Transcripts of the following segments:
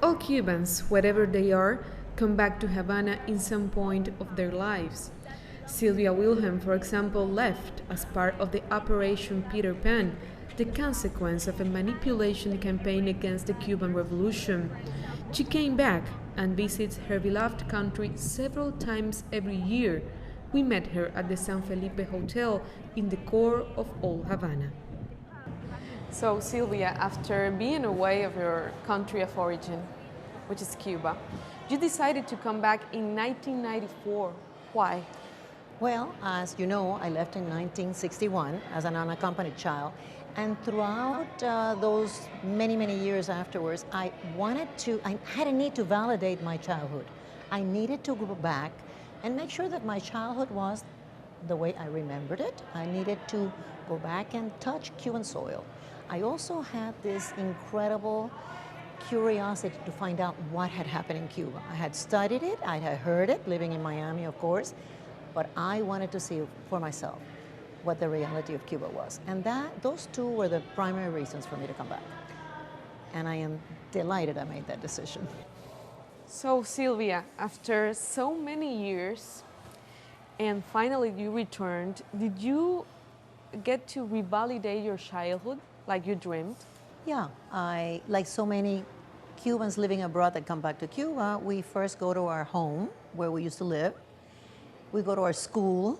All Cubans, wherever they are, come back to Havana in some point of their lives. Silvia Wilhelm, for example, left as part of the Operation Peter Pan, the consequence of a manipulation campaign against the Cuban Revolution. She came back and visits her beloved country several times every year. We met her at the San Felipe Hotel in the core of old Havana. So, Silvia, after being away of your country of origin, which is Cuba, you decided to come back in 1994. Why? Well, as you know, I left in 1961 as an unaccompanied child. And throughout those many, many years afterwards, I had a need to validate my childhood. I needed to go back and make sure that my childhood was the way I remembered it. I needed to go back and touch Cuban soil. I also had this incredible curiosity to find out what had happened in Cuba. I had studied it, I had heard it, living in Miami, of course, but I wanted to see for myself what the reality of Cuba was. And those two were the primary reasons for me to come back. And I am delighted I made that decision. So, Silvia, after so many years and finally you returned, did you get to revalidate your childhood like you dreamed? Yeah, like so many Cubans living abroad that come back to Cuba, we first go to our home where we used to live. We go to our school.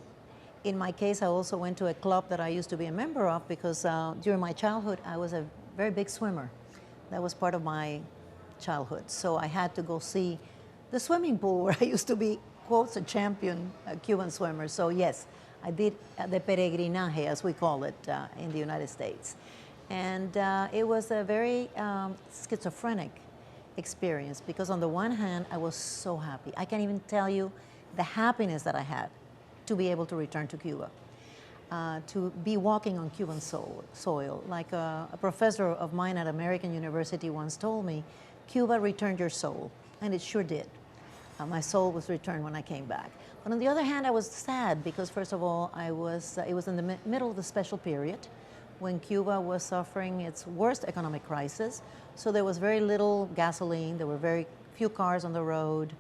In my case, I also went to a club that I used to be a member of because during my childhood, I was a very big swimmer. That was part of my childhood. So I had to go see the swimming pool where I used to be, quotes, a champion Cuban swimmer. So yes, I did the peregrinaje, as we call it in the United States. And it was a very schizophrenic experience because on the one hand, I was so happy. I can't even tell you the happiness that I had to be able to return to Cuba, to be walking on Cuban soil. Like a professor of mine at American University once told me, Cuba returned your soul, and it sure did. My soul was returned when I came back. But on the other hand, I was sad because, first of all, it was in the middle of the special period when Cuba was suffering its worst economic crisis. So there was very little gasoline, there were very few cars on the road,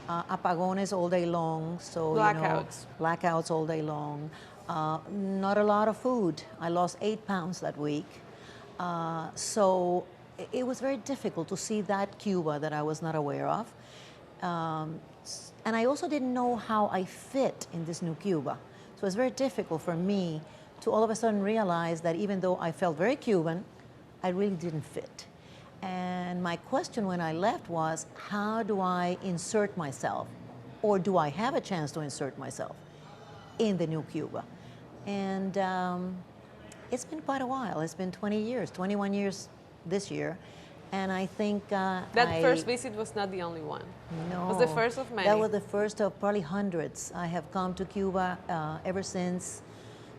apagones all day long. So, Blackouts. Blackouts all day long. Not a lot of food. I lost 8 pounds that week. So it was very difficult to see that Cuba that I was not aware of. And I also didn't know how I fit in this new Cuba. So it's very difficult for me to all of a sudden realize that even though I felt very Cuban, I really didn't fit. And my question when I left was, how do I insert myself? Or do I have a chance to insert myself in the new Cuba? And it's been quite a while. It's been 20 years, 21 years this year. And I think that first visit was not the only one. No. It was the first of many. That was the first of probably hundreds. I have come to Cuba ever since,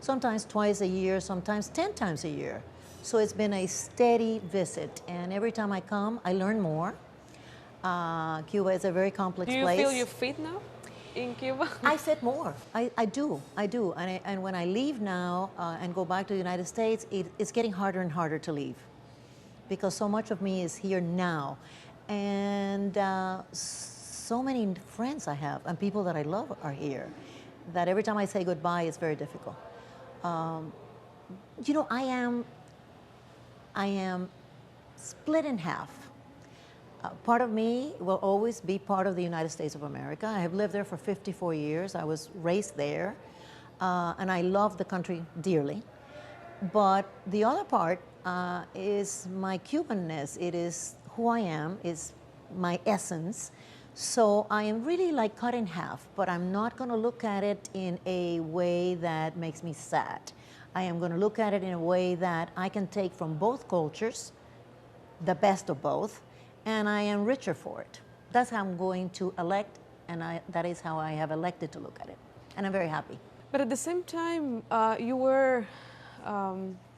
sometimes twice a year, sometimes 10 times a year. So it's been a steady visit. And every time I come, I learn more. Cuba is a very complex place. Do you feel you fit now in Cuba? I fit more. I do. And when I leave now and go back to the United States, it's getting harder and harder to leave, because so much of me is here now. And so many friends I have and people that I love are here, that every time I say goodbye, it's very difficult. You know, I am split in half. Part of me will always be part of the United States of America. I have lived there for 54 years. I was raised there, and I love the country dearly. But the other part is my Cubanness. It is who I am, is my essence. So I am really like cut in half, but I'm not going to look at it in a way that makes me sad. I am going to look at it in a way that I can take from both cultures, the best of both, and I am richer for it. That's how I'm going to elect, and that is how I have elected to look at it. And I'm very happy. But at the same time, you were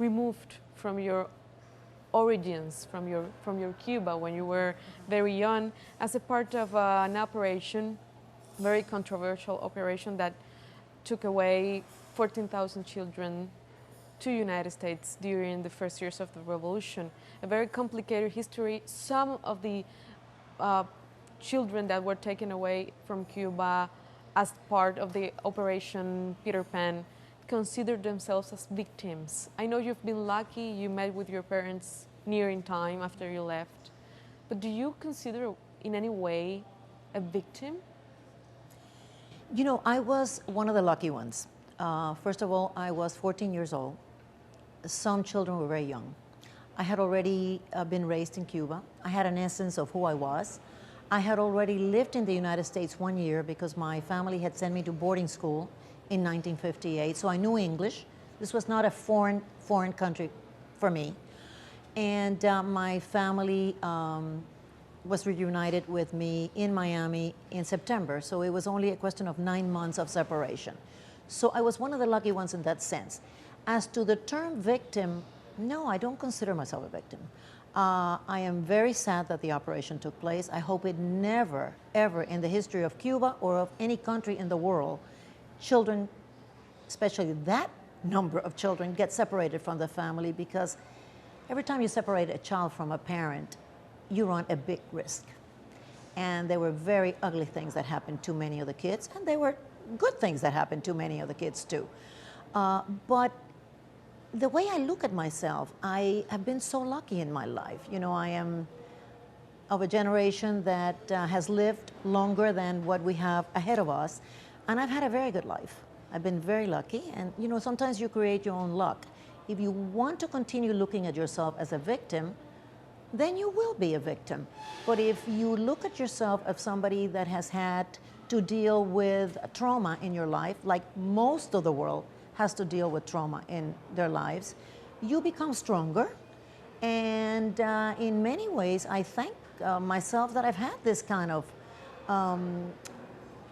removed from your origins, from your Cuba when you were very young, as a part of an operation, very controversial operation that took away 14,000 children to United States during the first years of the revolution. A very complicated history. Some of the uh, children that were taken away from Cuba as part of the Operation Peter Pan consider themselves as victims. I know you've been lucky, you met with your parents near in time after you left, but do you consider in any way a victim? You know, I was one of the lucky ones. First of all, I was 14 years old. Some children were very young. I had already been raised in Cuba. I had an essence of who I was. I had already lived in the United States 1 year because my family had sent me to boarding school in 1958, so I knew English. This was not a foreign country for me. And my family was reunited with me in Miami in September, so it was only a question of 9 months of separation. So I was one of the lucky ones in that sense. As to the term victim, no, I don't consider myself a victim. I am very sad that the operation took place. I hope it never, ever in the history of Cuba or of any country in the world, children, especially that number of children, get separated from the family, because every time you separate a child from a parent, you run a big risk. And there were very ugly things that happened to many of the kids, and there were good things that happened to many of the kids too. But the way I look at myself, I have been so lucky in my life. You know, I am of a generation that has lived longer than what we have ahead of us, and I've had a very good life. I've been very lucky, and you know, sometimes you create your own luck. If you want to continue looking at yourself as a victim, then you will be a victim. But if you look at yourself as somebody that has had to deal with trauma in your life, like most of the world has to deal with trauma in their lives, you become stronger. And in many ways, I thank myself that I've had this kind of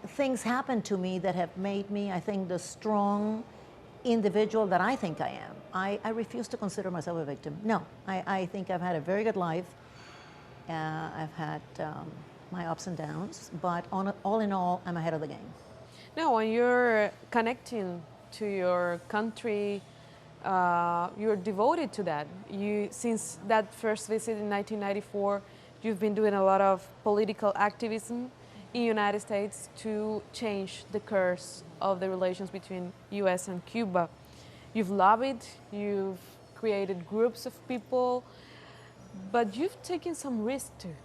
things happen to me that have made me, I think, the strong individual that I think I am. I refuse to consider myself a victim. No, I think I've had a very good life. I've had my ups and downs, but all in all, I'm ahead of the game. Now, when you're connecting to your country, you're devoted to that. Since that first visit in 1994, you've been doing a lot of political activism in the United States to change the course of the relations between U.S. and Cuba. You've lobbied, you've created groups of people, but you've taken some risk too,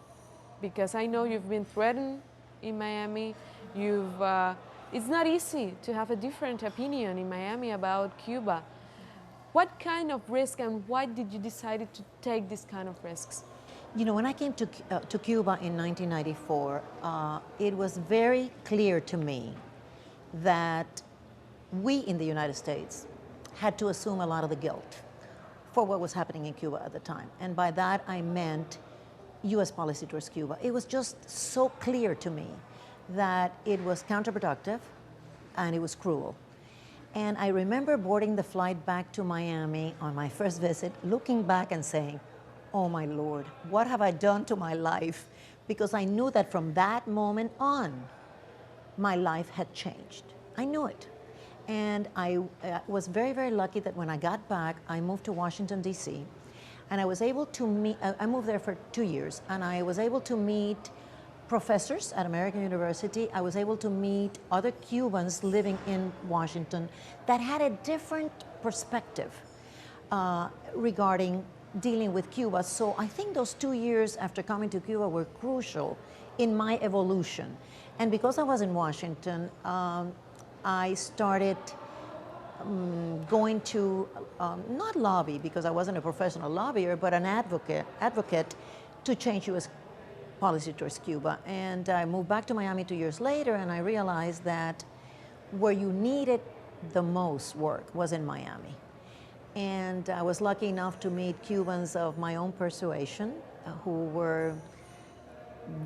because I know you've been threatened in Miami. It's not easy to have a different opinion in Miami about Cuba. What kind of risk, and why did you decide to take this kind of risks? You know, when I came to Cuba in 1994, it was very clear to me that we in the United States had to assume a lot of the guilt for what was happening in Cuba at the time. And by that, I meant U.S. policy towards Cuba. It was just so clear to me that it was counterproductive and it was cruel. And I remember boarding the flight back to Miami on my first visit, looking back and saying, oh my Lord, what have I done to my life? Because I knew that from that moment on, my life had changed. I knew it. And I was very, very lucky that when I got back, I moved to Washington, D.C. And I was able to meet, I moved there for 2 years, and I was able to meet professors at American University. I was able to meet other Cubans living in Washington that had a different perspective regarding dealing with Cuba. So I think those 2 years after coming to Cuba were crucial in my evolution. And because I was in Washington, I started going to, not lobby, because I wasn't a professional lobbyer, but an advocate to change U.S. policy towards Cuba. And I moved back to Miami 2 years later, and I realized that where you needed the most work was in Miami. And I was lucky enough to meet Cubans of my own persuasion who were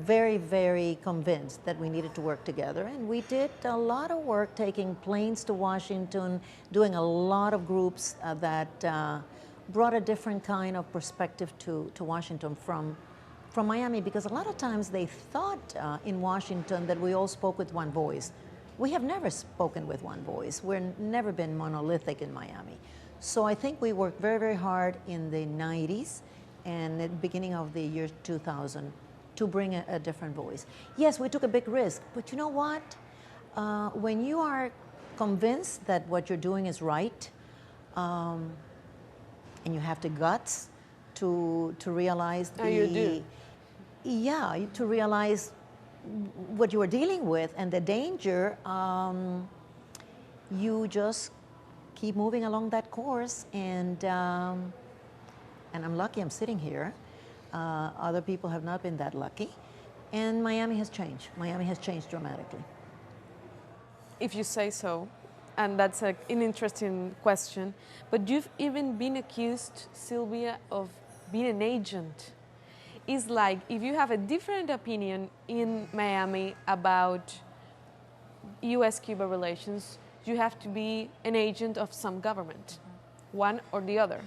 very, very convinced that we needed to work together. And we did a lot of work taking planes to Washington, doing a lot of groups that brought a different kind of perspective to Washington from Miami, because a lot of times they thought in Washington that we all spoke with one voice. We have never spoken with one voice. We've never been monolithic in Miami. So I think we worked very, very hard in the 90s and at the beginning of the year 2000 to bring a different voice. Yes, we took a big risk, but you know what? When you are convinced that what you're doing is right, and you have the guts to realize Oh, you do. yeah, to realize what you are dealing with and the danger, you just keep moving along that course, and I'm lucky I'm sitting here. Other people have not been that lucky, and Miami has changed. Miami has changed dramatically. If you say so, and that's an interesting question, but you've even been accused, Silvia, of being an agent. It's like if you have a different opinion in Miami about US-Cuba relations, you have to be an agent of some government, one or the other.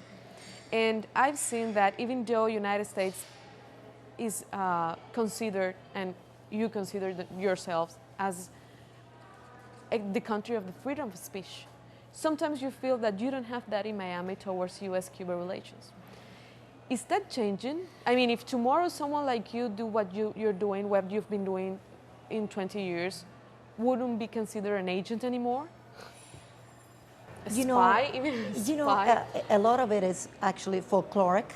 And I've seen that even though United States is considered, and you consider yourselves as the country of the freedom of speech, sometimes you feel that you don't have that in Miami towards US-Cuba relations. Is that changing? I mean, if tomorrow someone like you do what you're doing, what you've been doing in 20 years, wouldn't be considered an agent anymore? A spy? Even a spy? A lot of it is actually folkloric,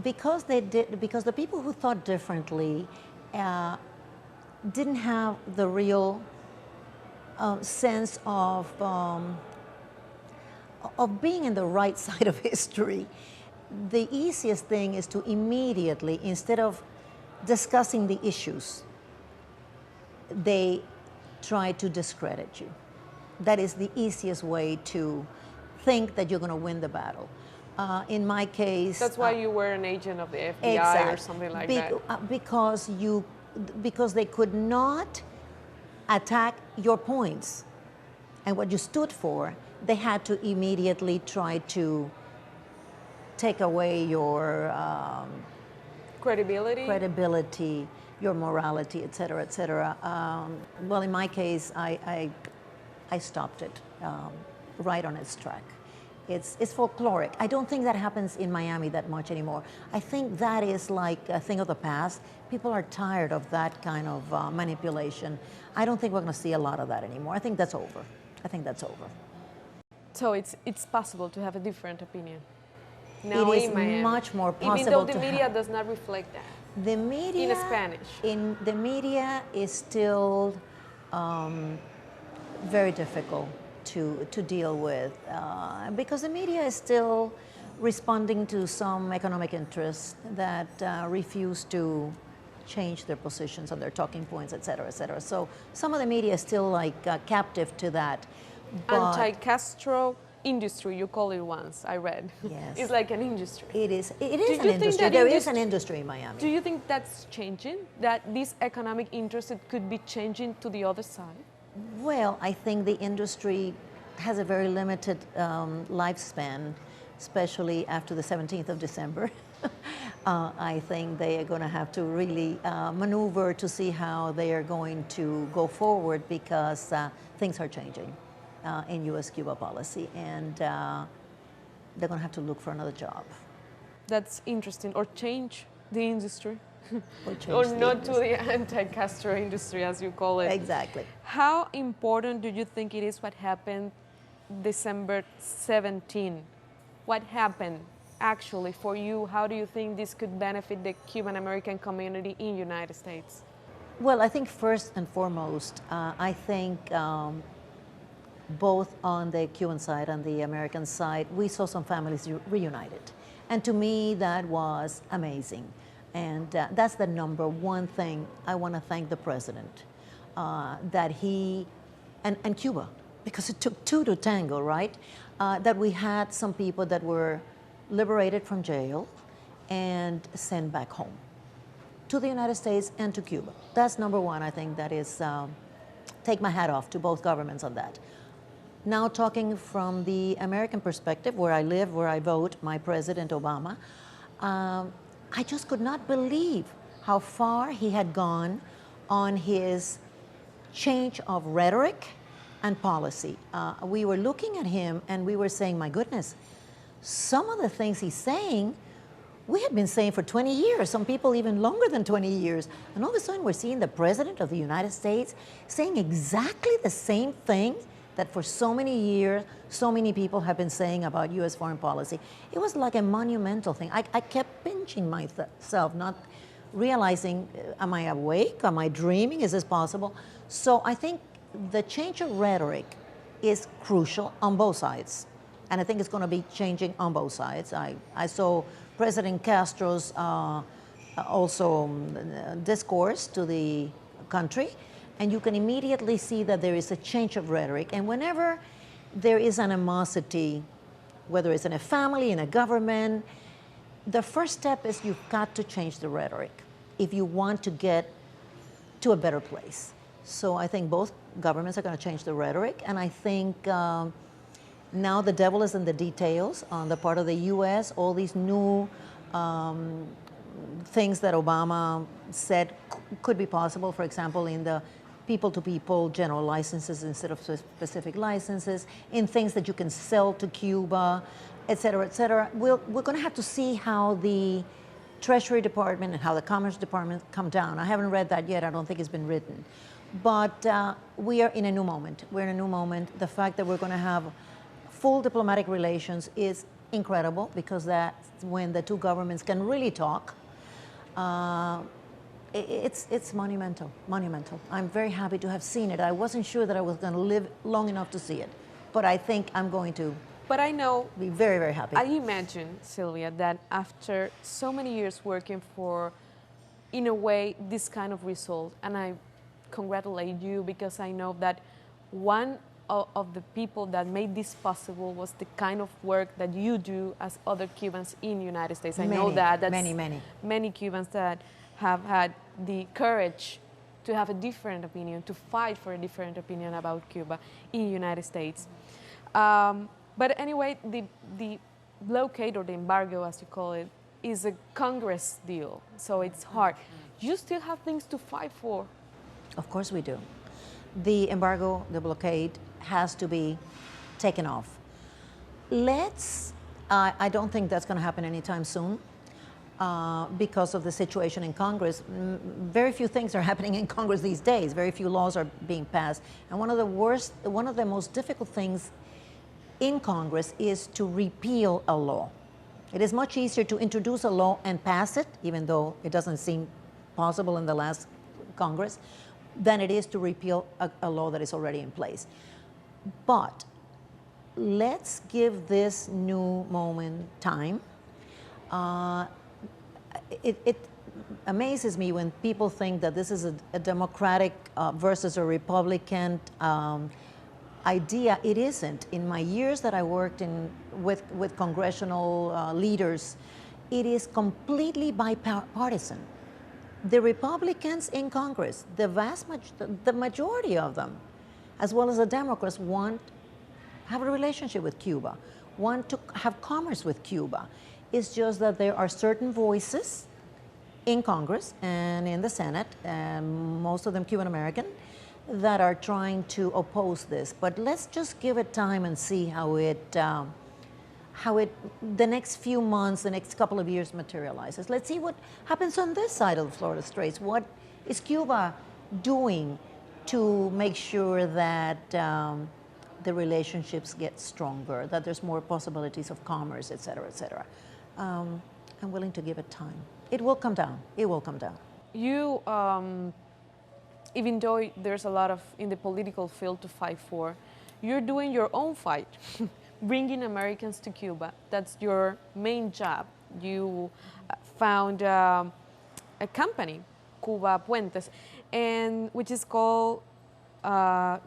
because the people who thought differently didn't have the real sense of being in the right side of history. The easiest thing is to immediately, instead of discussing the issues, they try to discredit you. That is the easiest way to think that you're going to win the battle. In my case, that's why you were an agent of the FBI exactly, or something like that. Because they could not attack your points and what you stood for. They had to immediately try to take away your credibility, your morality, et cetera, et cetera. Well, in my case, I stopped it right on its track. It's folkloric. I don't think that happens in Miami that much anymore. I think that is like a thing of the past. People are tired of that kind of manipulation. I don't think we're going to see a lot of that anymore. I think that's over. I think that's over. So it's possible to have a different opinion now it is in Miami, much more possible. even though the media does not reflect that. The media in Spanish. The media is still very difficult to deal with because the media is still responding to some economic interests that refuse to change their positions on their talking points, et cetera, et cetera. So some of the media is still like captive to that. Anti-Castro industry, you call it once, I read. Yes. It's like an industry. It is an industry. There is an industry in Miami. Do you think that's changing? That this economic interest could be changing to the other side? Well, I think the industry has a very limited lifespan, especially after the 17th of December. I think they are going to have to really maneuver to see how they are going to go forward because things are changing in U.S.-Cuba policy, and they're going to have to look for another job. That's interesting. Or change the industry. Or not to the anti-Castro industry, as you call it. Exactly. How important do you think it is what happened December 17? What happened actually for you? How do you think this could benefit the Cuban-American community in the United States? Well, I think first and foremost, I think both on the Cuban side and the American side, we saw some families reunited. And to me, that was amazing. And that's the number one thing I want to thank the president, that he, and Cuba, because it took two to tango, right? That we had some people that were liberated from jail and sent back home to the United States and to Cuba. That's number one. I think that is, take my hat off to both governments on that. Now talking from the American perspective, where I live, where I vote, my President Obama, I just could not believe how far he had gone on his change of rhetoric and policy. We were looking at him and we were saying, my goodness, some of the things he's saying we had been saying for 20 years, some people even longer than 20 years. And all of a sudden we're seeing the President of the United States saying exactly the same thing that for so many years, so many people have been saying about US foreign policy. It was like a monumental thing. I kept pinching myself, not realizing, am I awake? Am I dreaming? Is this possible? So I think the change of rhetoric is crucial on both sides. And I think it's going to be changing on both sides. I saw President Castro's discourse to the country, and you can immediately see that there is a change of rhetoric. And whenever there is animosity, whether it's in a family, in a government, the first step is you've got to change the rhetoric if you want to get to a better place. So I think both governments are going to change the rhetoric, and I think now the devil is in the details on the part of the U.S. All these new things that Obama said could be possible, for example, in the people-to-people general licenses instead of specific licenses, in things that you can sell to Cuba, et cetera, et cetera. We're going to have to see how the Treasury Department and how the Commerce Department come down. I haven't read that yet. I don't think it's been written. But we are in a new moment. We're in a new moment. The fact that we're going to have full diplomatic relations is incredible, because that's when the two governments can really talk. It's monumental, monumental. I'm very happy to have seen it. I wasn't sure that I was going to live long enough to see it, but I think I'm going to. But I know, be very, very happy. I imagine, Silvia, that after so many years working for, in a way, this kind of result, and I congratulate you, because I know that one of the people that made this possible was the kind of work that you do as other Cubans in the United States. I know that that's many Cubans that have had the courage to have a different opinion, to fight for a different opinion about Cuba in the United States. But anyway, the blockade, or the embargo as you call it, is a Congress deal, so it's hard. You still have things to fight for. Of course we do. The embargo, the blockade, has to be taken off. I don't think that's going to happen anytime soon because of the situation in Congress. Very few things are happening in Congress these days. Very few laws are being passed. And one of the most difficult things in Congress is to repeal a law. It is much easier to introduce a law and pass it, even though it doesn't seem possible in the last Congress, than it is to repeal a law that is already in place. But let's give this new moment time. It amazes me when people think that this is a Democratic versus a Republican idea. It isn't. In my years that I worked with congressional leaders, it is completely bipartisan. The Republicans in Congress, the majority of them, as well as the Democrats, have a relationship with Cuba, want to have commerce with Cuba. It's just that there are certain voices in Congress and in the Senate, and most of them Cuban-American, that are trying to oppose this. But let's just give it time and see how the next few months, the next couple of years materializes. Let's see what happens on this side of the Florida Straits. What is Cuba doing to make sure that the relationships get stronger, that there's more possibilities of commerce, et cetera, et cetera. I'm willing to give it time. It will come down. It will come down. You, even though there's a lot of in the political field to fight for, you're doing your own fight, bringing Americans to Cuba. That's your main job. You found a company, Cuba Puentes, and which is called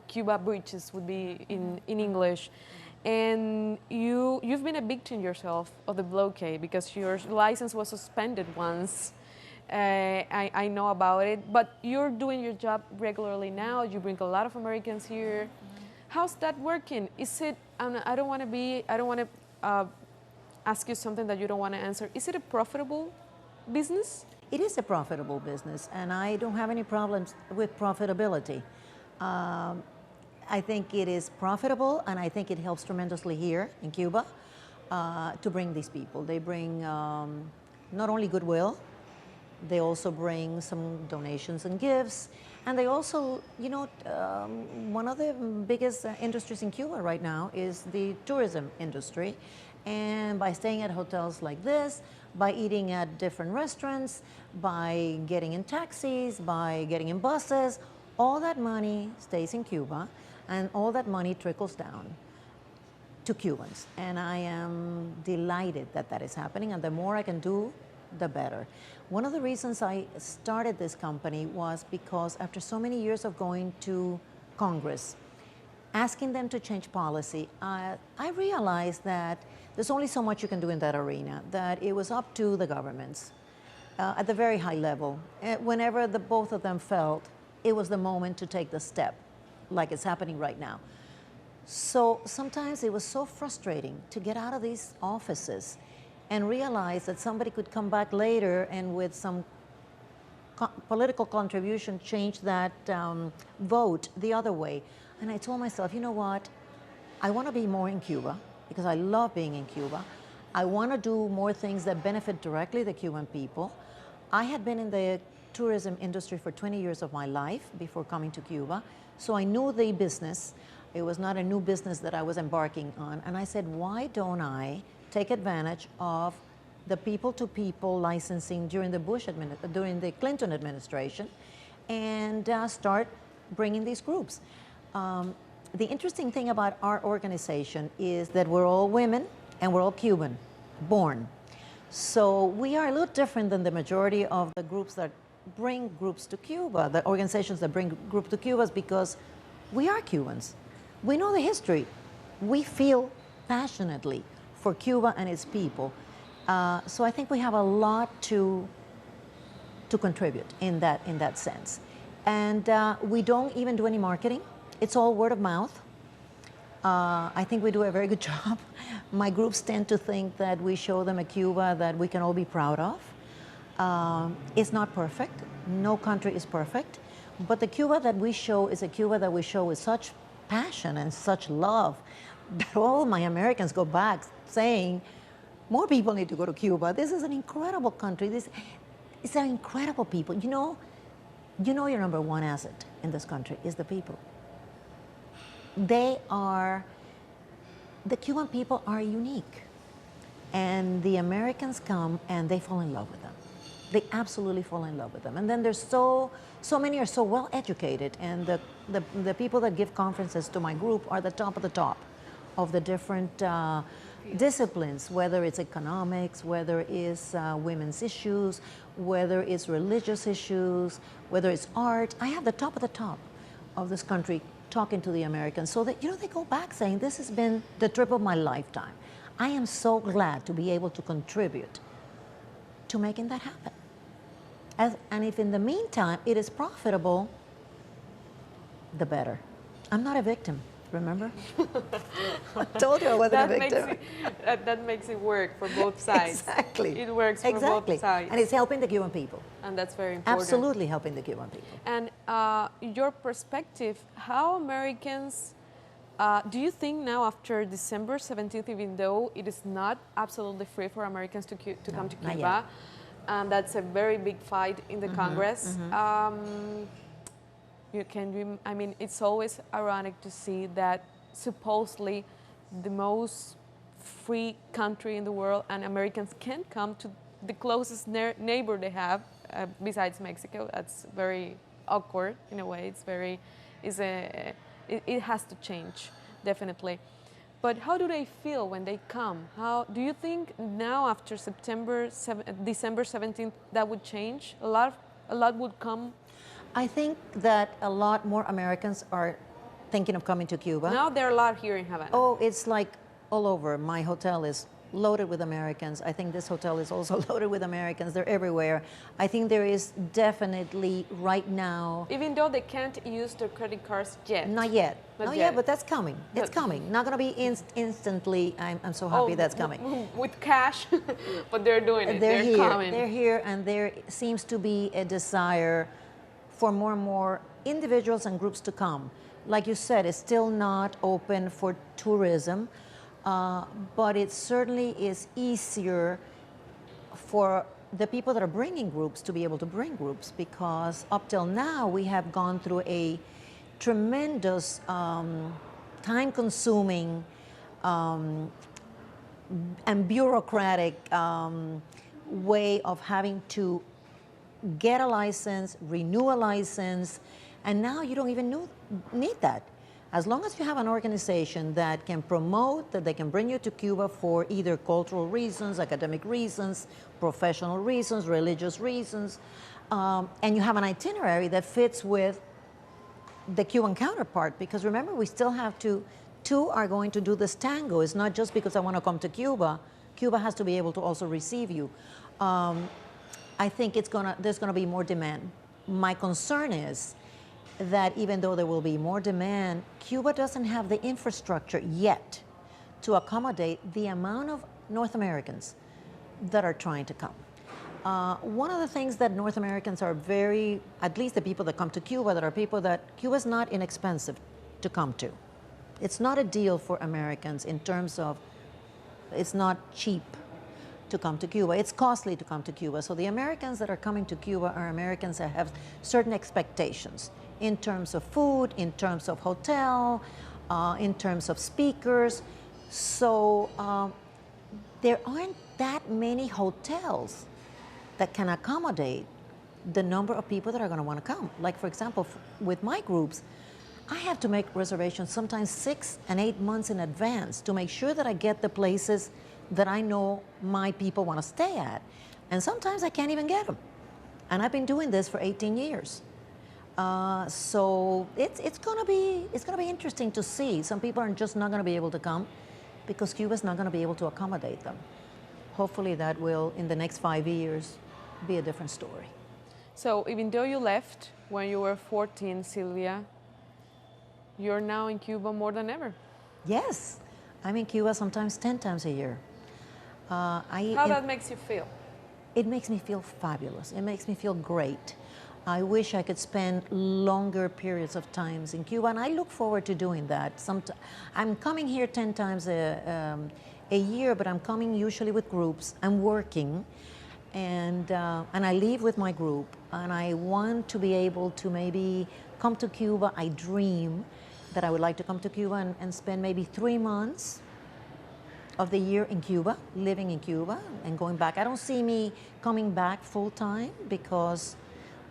Cuba Bridges, would be in English. And you've been a victim yourself of the blockade because your license was suspended once. I know about it, but you're doing your job regularly now. You bring a lot of Americans here. How's that working? Is it? I don't want to ask you something that you don't want to answer. Is it a profitable business? It is a profitable business, and I don't have any problems with profitability. I think it is profitable, and I think it helps tremendously here in Cuba to bring these people. They bring not only goodwill, they also bring some donations and gifts. And they also, one of the biggest industries in Cuba right now is the tourism industry. And by staying at hotels like this, by eating at different restaurants, by getting in taxis, by getting in buses, all that money stays in Cuba, and all that money trickles down to Cubans. And I am delighted that that is happening, and the more I can do, the better. One of the reasons I started this company was because after so many years of going to Congress, asking them to change policy, I realized that there's only so much you can do in that arena, that it was up to the governments at the very high level. Whenever the both of them felt it was the moment to take the step, like it's happening right now. So sometimes it was so frustrating to get out of these offices and realize that somebody could come back later and with some political contribution change that vote the other way. And I told myself, you know what? I want to be more in Cuba because I love being in Cuba. I want to do more things that benefit directly the Cuban people. I had been in the tourism industry for 20 years of my life before coming to Cuba, so I knew the business. It was not a new business that I was embarking on. And I said, why don't I take advantage of the people-to-people licensing during the Clinton administration and start bringing these groups. The interesting thing about our organization is that we're all women and we're all Cuban born. So we are a little different than the majority of the groups that bring groups to Cuba, the organizations that bring groups to Cuba, because we are Cubans. We know the history. We feel passionately for Cuba and its people. So I think we have a lot to contribute in that sense. And we don't even do any marketing. It's all word of mouth. I think we do a very good job. My groups tend to think that we show them a Cuba that we can all be proud of. It's not perfect. No country is perfect. But the Cuba that we show is a Cuba that we show with such passion and such love that all my Americans go back saying, more people need to go to Cuba. This is an incredible country. It's an incredible people. You know your number one asset in this country is the people. The Cuban people are unique. And the Americans come and they fall in love with them. They absolutely fall in love with them. And then there's so many are so well educated, and the people that give conferences to my group are the top of the different disciplines, whether it's economics, whether it's women's issues, whether it's religious issues, whether it's art. I have the top of this country talking to the Americans, so that they go back saying, this has been the trip of my lifetime. I am so glad to be able to contribute to making that happen. And if in the meantime it is profitable, the better. I'm not a victim, remember? I told you I wasn't a victim. That makes it work for both sides. Exactly. It works for both sides. And it's helping the Cuban people. And that's very important. Absolutely helping the Cuban people. And your perspective, how Americans, do you think now after December 17th, even though it is not absolutely free for Americans to come to Cuba, and that's a very big fight in the Congress, it's always ironic to see that supposedly the most free country in the world, and Americans can come to the closest neighbor they have, besides Mexico. That's very awkward in a way. It has to change, definitely. But how do they feel when they come? How do you think now after December 17th that would change? A lot would come. I think that a lot more Americans are thinking of coming to Cuba. Now there are a lot here in Havana. Oh, it's like all over. My hotel is loaded with Americans. I think this hotel is also loaded with Americans. They're everywhere. I think there is definitely right now. Even though they can't use their credit cards yet. Not yet. Not yet, but that's coming. It's coming. Not going to be instantly. I'm so happy that's coming. With cash, but they're doing it. They're here. Coming. They're here, and there seems to be a desire for more and more individuals and groups to come. Like you said, it's still not open for tourism. But it certainly is easier for the people that are bringing groups to be able to bring groups, because up till now we have gone through a tremendous time-consuming and bureaucratic way of having to get a license, renew a license, and now you don't even need that. As long as you have an organization that can promote, that they can bring you to Cuba for either cultural reasons, academic reasons, professional reasons, religious reasons, and you have an itinerary that fits with the Cuban counterpart, because remember, we still have two are going to do this tango. It's not just because I want to come to Cuba. Cuba has to be able to also receive you. I think there's gonna be more demand. My concern is that even though there will be more demand, Cuba doesn't have the infrastructure yet to accommodate the amount of North Americans that are trying to come. One of the things that North Americans are very, at least the people that come to Cuba, that are people that Cuba's not inexpensive to come to. It's not a deal for Americans in terms of, it's not cheap to come to Cuba. It's costly to come to Cuba. So the Americans that are coming to Cuba are Americans that have certain expectations in terms of food, in terms of hotel, in terms of speakers. So there aren't that many hotels that can accommodate the number of people that are going to want to come. Like, for example, with my groups, I have to make reservations sometimes 6 and 8 months in advance to make sure that I get the places that I know my people want to stay at. And sometimes I can't even get them. And I've been doing this for 18 years. So it's gonna be interesting to see. Some people are just not gonna be able to come because Cuba's not gonna be able to accommodate them. Hopefully that will, in the next 5 years, be a different story. So even though you left when you were 14, Silvia, you're now in Cuba more than ever. Yes, I'm in Cuba sometimes 10 times a year. How that makes you feel? It makes me feel fabulous. It makes me feel great. I wish I could spend longer periods of times in Cuba, and I look forward to doing that. I'm coming here 10 times a year, but I'm coming usually with groups. I'm working, and I leave with my group, and I want to be able to maybe come to Cuba. I dream that I would like to come to Cuba and spend maybe 3 months of the year in Cuba, living in Cuba and going back. I don't see me coming back full time because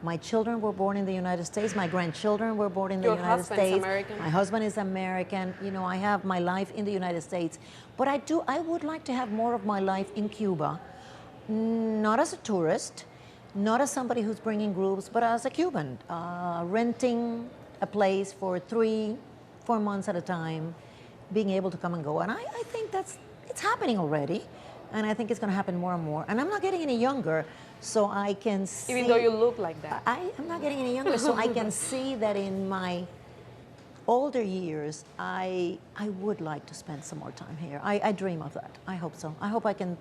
my children were born in the United States. My grandchildren were born in the United States. Your husband's American? My husband is American. You know, I have my life in the United States. But I would like to have more of my life in Cuba, not as a tourist, not as somebody who's bringing groups, but as a Cuban, renting a place for 3-4 months at a time, being able to come and go. And I think it's happening already, and I think it's going to happen more and more. And I'm not getting any younger, so I can see... Even though you look like that. I'm not getting any younger, so I can see that in my older years, I would like to spend some more time here. I dream of that. I hope so. I hope I can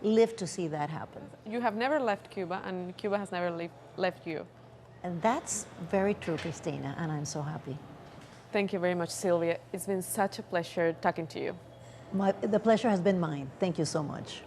live to see that happen. You have never left Cuba, and Cuba has never left you. And that's very true, Christina, and I'm so happy. Thank you very much, Silvia. It's been such a pleasure talking to you. The pleasure has been mine. Thank you so much.